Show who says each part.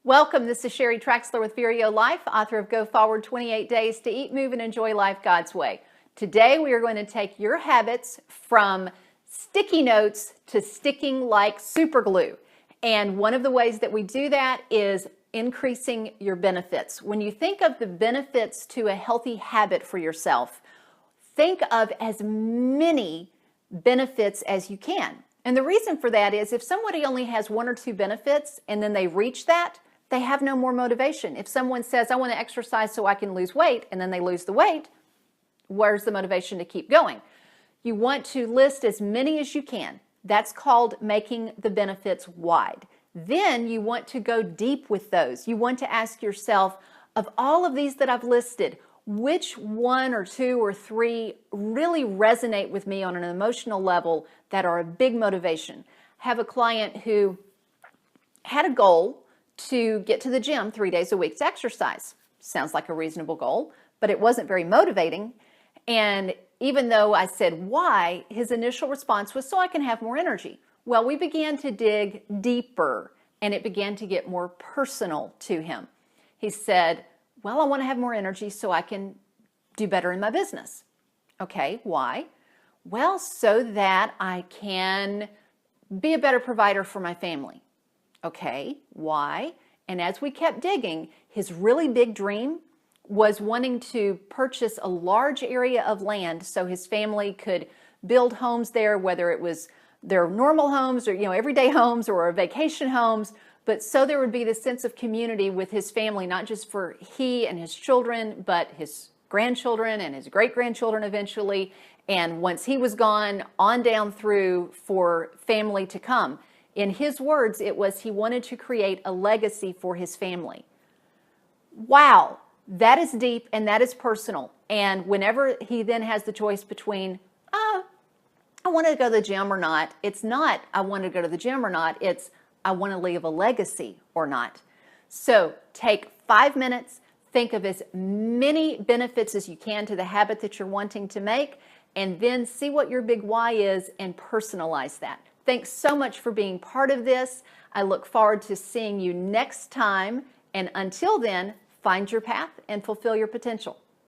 Speaker 1: Welcome, this is Sheri Traxler with ViREO Life, author of Go Forward 28 Days to Eat, Move, and Enjoy Life God's Way. Today we are going to take your habits from sticky notes to sticking like super glue. And one of the ways that we do that is increasing your benefits. When you think of the benefits to a healthy habit for yourself, think of as many benefits as you can. And the reason for that is if somebody only has one or two benefits and then they reach that, they have no more motivation. If someone says, I want to exercise so I can lose weight, and then they lose the weight, where's the motivation to keep going? You want to list as many as you can. That's called making the benefits wide. Then you want to go deep with those. You want to ask yourself, of all of these that I've listed, which one or two or three really resonate with me on an emotional level that are a big motivation? I have a client who had a goal to get to the gym 3 days a week to exercise. Sounds like a reasonable goal, but it wasn't very motivating. And even though I said why, his initial response was so I can have more energy. Well, we began to dig deeper and it began to get more personal to him. He said, well, I want to have more energy so I can do better in my business. Okay, why? Well, so that I can be a better provider for my family. Okay, why? And as we kept digging, his really big dream was wanting to purchase a large area of land so his family could build homes there, whether it was their normal homes or everyday homes or vacation homes, but so there would be this sense of community with his family, not just for he and his children, but his grandchildren and his great-grandchildren eventually, and once he was gone, on down through for family to come. In his words, it was he wanted to create a legacy for his family. Wow, that is deep and that is personal. And whenever he then has the choice between, I want to go to the gym or not, it's not I want to go to the gym or not, it's I want to leave a legacy or not. So take 5 minutes, think of as many benefits as you can to the habit that you're wanting to make, and then see what your big why is and personalize that. Thanks so much for being part of this. I look forward to seeing you next time. And until then, find your path and fulfill your potential.